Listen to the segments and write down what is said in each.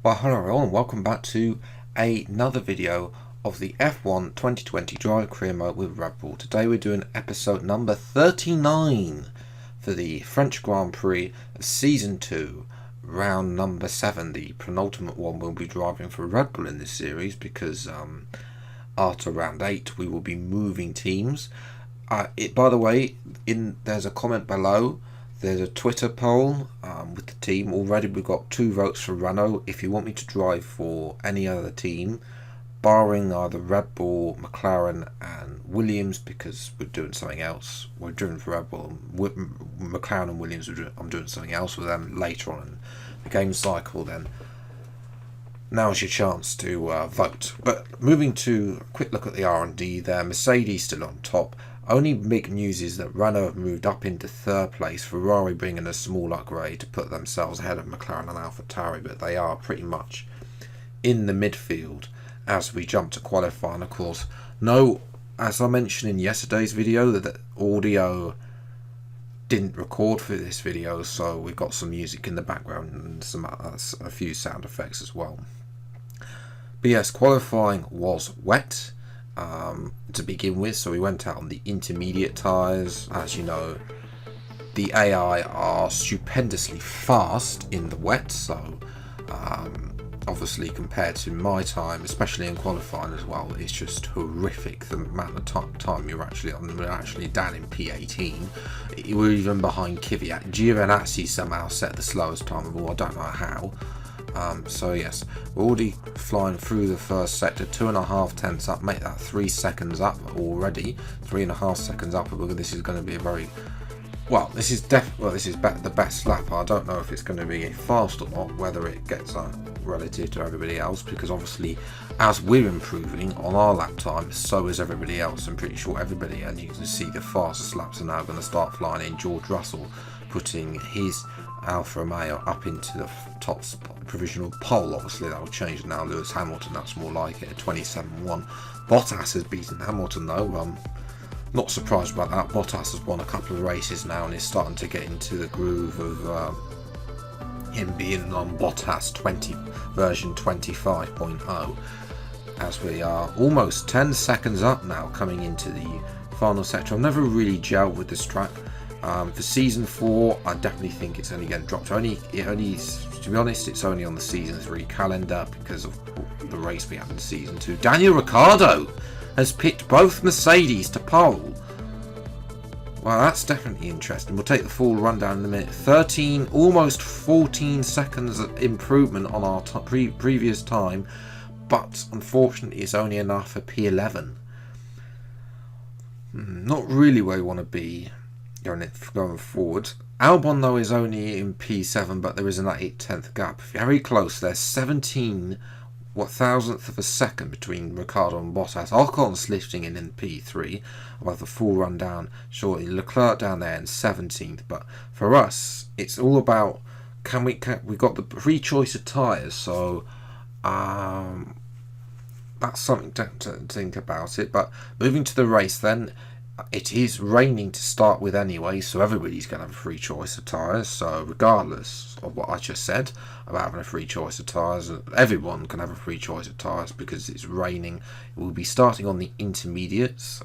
Well, hello everyone, and welcome back to another video of the F1 2020 Drive Career Mode with Red Bull. Today we're doing episode number 39 for the French Grand Prix of Season 2, round number 7, the penultimate one we'll be driving for Red Bull in this series, because after round 8 we will be moving teams. By the way, there's a comment below. There's a Twitter poll with the team. Already we've got 2 votes for Renault. If you want me to drive for any other team, barring either Red Bull, McLaren and Williams, because we're doing something else. We're driven for Red Bull. McLaren and Williams, I'm doing something else with them later on in the game cycle, then now's your chance to vote. But moving to a quick look at the R&D there. Mercedes still on top. Only big news is that Renault have moved up into 3rd place, Ferrari bringing a small upgrade to put themselves ahead of McLaren and AlphaTauri, but they are pretty much in the midfield as we jump to qualify. And of course, as I mentioned in yesterday's video, that the audio didn't record for this video, so we've got some music in the background and a few sound effects as well. But yes, qualifying was wet to begin with, so we went out on the intermediate tyres. As you know, the AI are stupendously fast in the wet, so obviously compared to my time, especially in qualifying as well, it's just horrific the amount of time you're actually on. We're actually down in P18. We're even behind Kvyat. Giovinazzi somehow set the slowest time of all. I don't know how. So yes, we're already flying through the first sector, 2.5 tenths up, make that 3 seconds up already, 3.5 seconds up. This is going to be a very, this is the best lap. I don't know if it's going to be fast or not, whether it gets relative to everybody else, because obviously as we're improving on our lap time, so is everybody else. I'm pretty sure everybody, and you can see the fastest laps are now going to start flying in. George Russell putting his Alfa Romeo up into the top provisional pole. Obviously that will change now. Lewis Hamilton, that's more like it, 27-1. Bottas has beaten Hamilton though. Not surprised about that. Bottas has won a couple of races now and is starting to get into the groove of him being on Bottas version 25.0, as we are almost 10 seconds up now coming into the final sector. I've never really gelled with this track. For season 4, I definitely think it's only getting dropped. To be honest, it's only on the season 3 calendar because of the race we had in season 2. Daniel Ricciardo has picked both Mercedes to pole. Well, that's definitely interesting. We'll take the full rundown in a minute. 13, almost 14 seconds of improvement on our previous time, but unfortunately it's only enough for P11. Not really where we want to be going forward. Albon though is only in P7, but there is an 8/10 gap. Very close. There's 17 thousandth of a second between Ricciardo and Bottas. Ocon's lifting in P3. I'll have the full run down shortly. Leclerc down there in 17th, but for us it's all about we got the free choice of tyres, so that's something to think about it. But moving to the race then, it is raining to start with anyway, so everybody's going to have a free choice of tyres. So regardless of what I just said about having a free choice of tyres, everyone can have a free choice of tyres because it's raining. We'll be starting on the intermediates.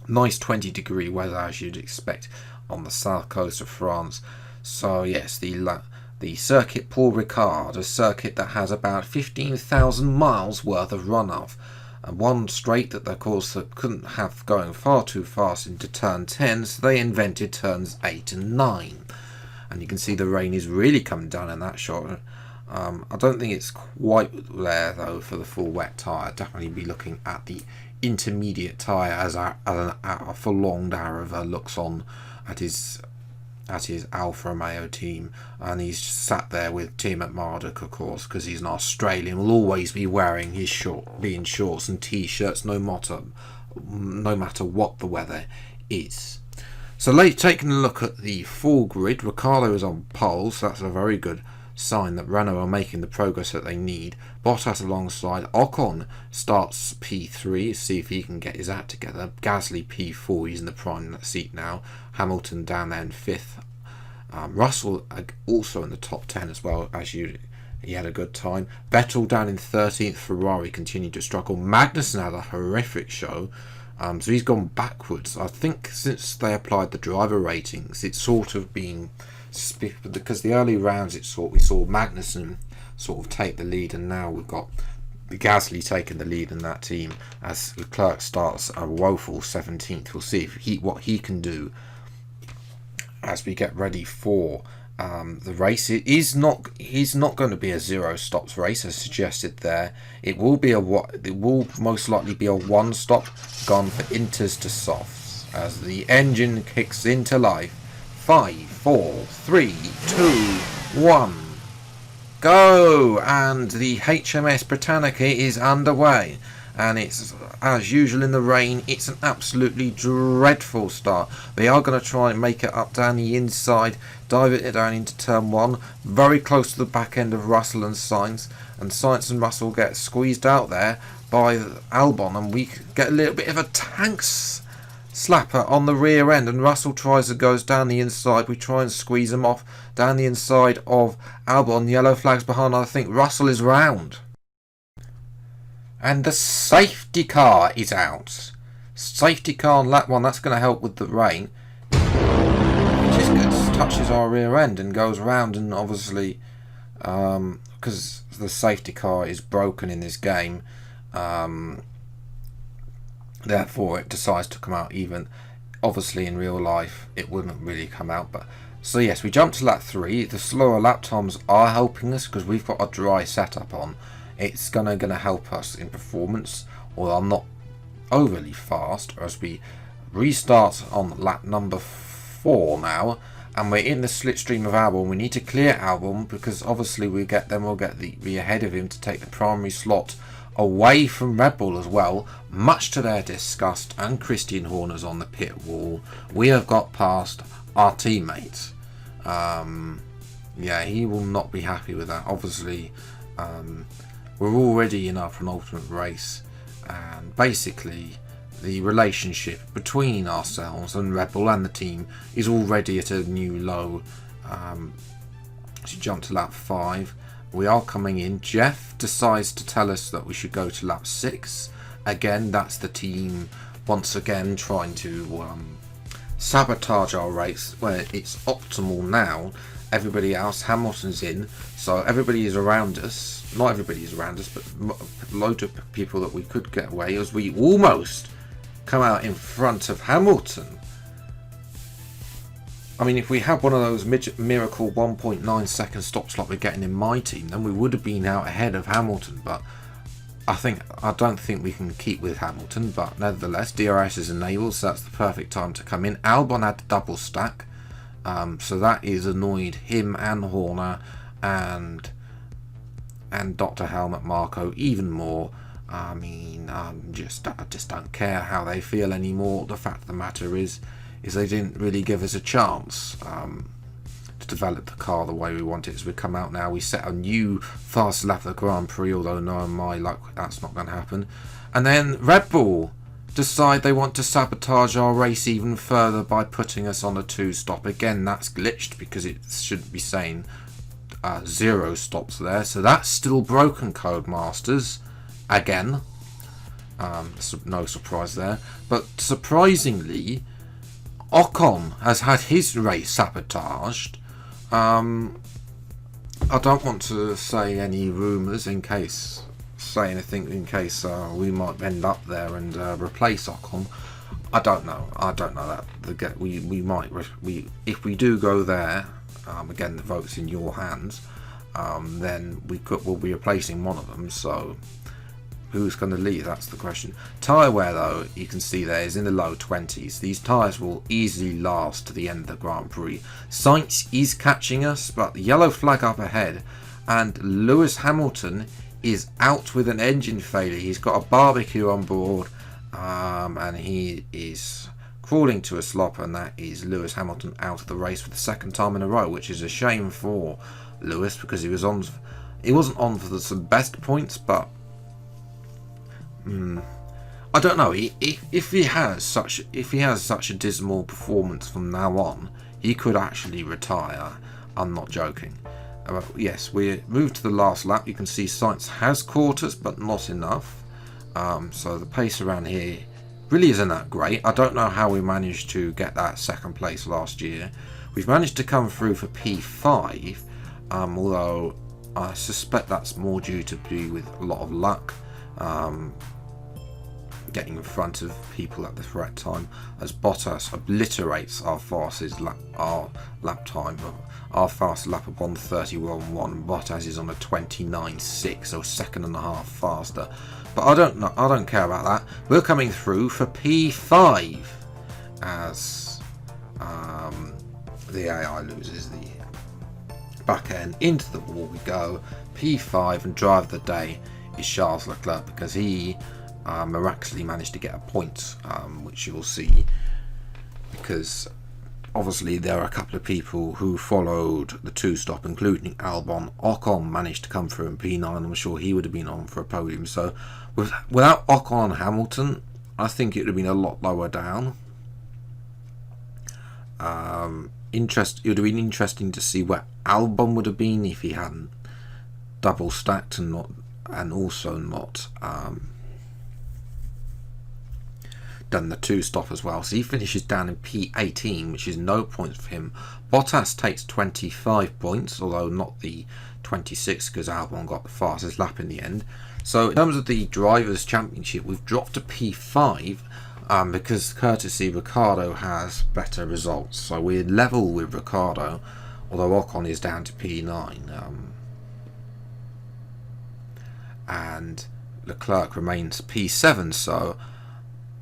Nice 20-degree weather as you'd expect on the south coast of France. So yes, the circuit Paul Ricard, a circuit that has about 15,000 miles worth of runoff. And one straight that of course they couldn't have going far too fast into turn 10, so they invented turns 8 and 9. And you can see the rain is really coming down in that shot. I don't think it's quite there though for the full wet tyre. Definitely be looking at the intermediate tyre as a prolonged Arava looks on at his Alfa Romeo team, and he's sat there with Team at Marduk, of course, because he's an Australian. Will always be wearing his shorts and t-shirts, no matter what the weather is. So taking a look at the full grid, Ricciardo is on pole, so that's a very good sign that Renault are making the progress that they need. Bottas alongside. Ocon starts P3, see if he can get his act together. Gasly P4, he's in the prime seat now. Hamilton down there in 5th. Russell also in the top 10 as well, as you'd He had a good time. Vettel down in 13th. Ferrari continued to struggle. Magnussen had a horrific show. So he's gone backwards. I think since they applied the driver ratings, it's sort of been, because the early rounds we saw Magnussen sort of take the lead, and now we've got Gasly taking the lead in that team as Leclerc starts a woeful 17th. We'll see if what he can do as we get ready for the race. He's not going to be a 0 stops race as suggested there. It will most likely be a 1 stop, gone for inters to softs as the engine kicks into life. 5, 4, 3, 2, 1, go! And the HMS Britannica is underway. And it's, as usual in the rain, it's an absolutely dreadful start. They are going to try and make it up down the inside, dive it down into turn 1, very close to the back end of Russell and Sainz. And Sainz and Russell get squeezed out there by Albon, and we get a little bit of a tank slapper on the rear end, and Russell goes down the inside. We try and squeeze him off down the inside of Albon. Yellow flags behind. I think Russell is round. And the safety car is out. Safety car on lap 1. That's going to help with the rain. It just touches our rear end and goes round, and obviously because the safety car is broken in this game, therefore it decides to come out even. Obviously in real life it wouldn't really come out, but so yes, we jump to lap 3. The slower lap times are helping us because we've got a dry setup on. It's gonna help us in performance, although I'm not overly fast, as we restart on lap number 4 now, and we're in the slipstream of Albon. We need to clear Albon because obviously we'll get be ahead of him to take the primary slot away from Red Bull as well, much to their disgust. And Christian Horner's on the pit wall. We have got past our teammates. Yeah, he will not be happy with that. Obviously, we're already in our penultimate race, and basically the relationship between ourselves and Red Bull and the team is already at a new low. To jump to lap 5, we are coming in. Jeff decides to tell us that we should go to lap 6. Again, that's the team once again trying to sabotage our race where it's optimal now. Everybody else, Hamilton's in, so everybody is around us. Not everybody is around us, but a load of people that we could get away, as we almost come out in front of Hamilton. I mean, if we had one of those miracle 1.9 second stops like we're getting in my team, then we would have been out ahead of Hamilton. But I don't think we can keep with Hamilton. But nevertheless, DRS is enabled, so that's the perfect time to come in. Albon had the double stack. So that is annoyed him and Horner and Dr. Helmut Marko even more. I mean, I just don't care how they feel anymore. The fact of the matter is they didn't really give us a chance to develop the car the way we want it. As we come out now, we set a new fast lap of the Grand Prix, although knowing my luck, that's not going to happen. And then Red Bull decide they want to sabotage our race even further by putting us on a 2 stop. Again, that's glitched because it shouldn't be saying 0 stops there, so that's still broken, Codemasters. Again, no surprise there. But surprisingly, Ocon has had his race sabotaged. I don't want to say any rumours in case we might end up there and replace Ocon. I don't know that we might if we do go there. Again, the vote's in your hands. Then we'll be replacing one of them. So who's going to leave? That's the question. Tyre wear, though, you can see there is in the low 20s. These tyres will easily last to the end of the Grand Prix. Sainz is catching us, but the yellow flag up ahead, and Lewis Hamilton is out with an engine failure. He's got a barbecue on board, and he is crawling to a slop, and that is Lewis Hamilton out of the race for the 2nd time in a row, which is a shame for Lewis because he wasn't on for the best points, but I don't know. If he has such a dismal performance from now on, he could actually retire. I'm not joking. Yes, we moved to the last lap. You can see Sainz has caught us, but not enough. So the pace around here really isn't that great. I don't know how we managed to get that second place last year. We've managed to come through for P5, although I suspect that's more due to be with a lot of luck, getting in front of people at the correct time, as Bottas obliterates our fastest lap, lap time. Our fast lap of 1:31.1. Bottas is on a 29.6, so a second and a half faster. But I don't care about that. We're coming through for P5 as the AI loses the back end. Into the wall we go. P5, and driver of the day is Charles Leclerc, because he miraculously managed to get a point, which you'll see, because obviously there are a couple of people who followed the two-stop, including Albon. Ocon managed to come through in P9. I'm sure he would have been on for a podium. So without Ocon and Hamilton, I think it would have been a lot lower down. It would have been interesting to see where Albon would have been if he hadn't double stacked and also not done the two-stop as well. So he finishes down in P18, which is no points for him. Bottas takes 25 points, although not the 26, because Albon got the fastest lap in the end. So in terms of the Drivers' Championship, we've dropped to P5 because courtesy Ricciardo has better results. So we're level with Ricciardo, although Ocon is down to P9. And Leclerc remains P7, so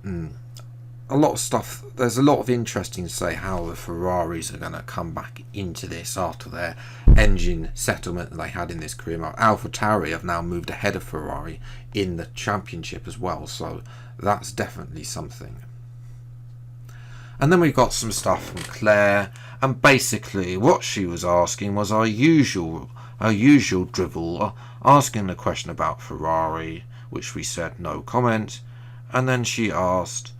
a lot of stuff. There's a lot of interesting to say how the Ferraris are going to come back into this after their engine settlement that they had in this career mode. AlphaTauri have now moved ahead of Ferrari in the championship as well, so that's definitely something. And then we've got some stuff from Claire, and basically what she was asking was our usual drivel, asking the question about Ferrari, which we said no comment. And then she asked,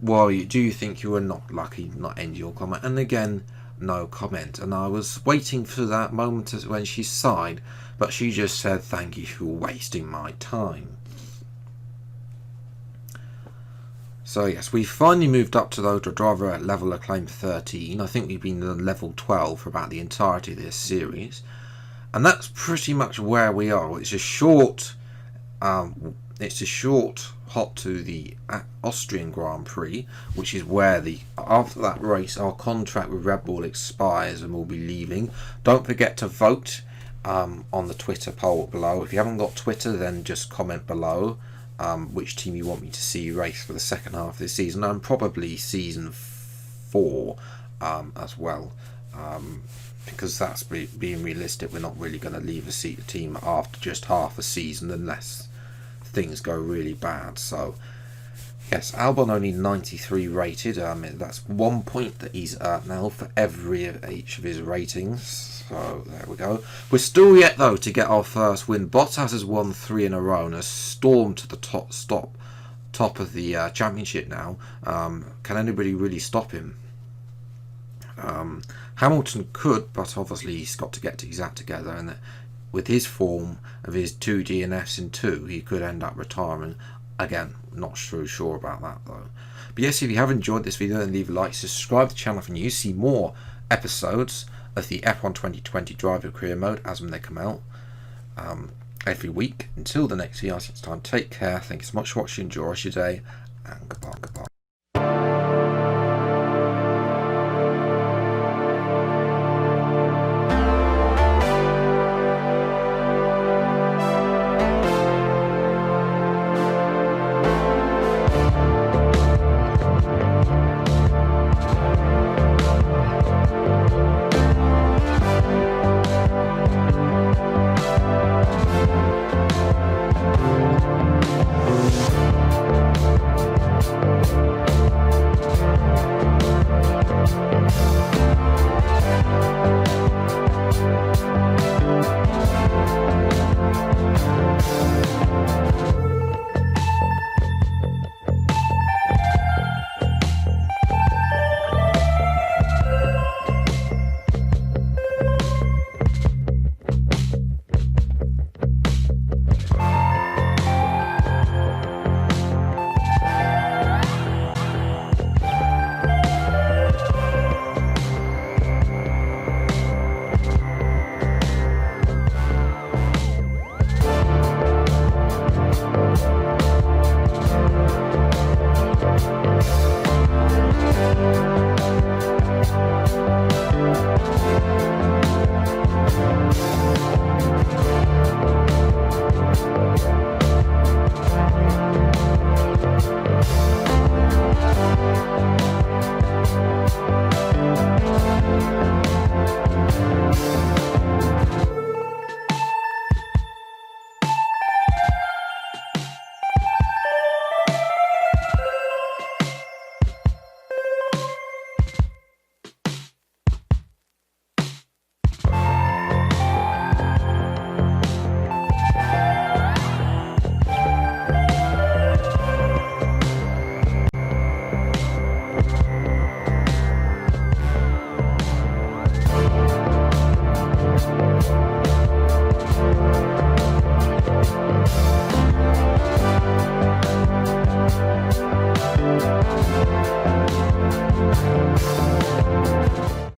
well, do you think you were not lucky not end your comment? And again, no comment. And I was waiting for that moment when she sighed, but she just said, thank you for wasting my time. So yes, we finally moved up to the driver at level acclaim 13. I think we've been at level 12 for about the entirety of this series. And that's pretty much where we are. It's a short hop to the Austrian Grand Prix, which is where after that race our contract with Red Bull expires and we'll be leaving. Don't forget to vote on the Twitter poll below. If you haven't got Twitter, then just comment below which team you want me to see race for the second half of this season, and probably season 4 as well, because that's being realistic. We're not really going to leave a team after just half a season unless things go really bad. So yes, Albon only 93 rated. That's 1 point that he's earned now for each of his ratings. So there we go. We're still yet though to get our first win. Bottas has won 3 in a row and has stormed to the top of the championship now. Can anybody really stop him? Hamilton could, but obviously he's got to get his act together, and with his form of his 2 DNFs in 2, he could end up retiring. Again, not so sure about that though. But yes, if you have enjoyed this video, then leave a like, subscribe to the channel for new, see more episodes of the F1 2020 Driver Career Mode as when they come out every week. Until the next video, it's time. Take care. Thank you so much for watching. Enjoy your day, and goodbye.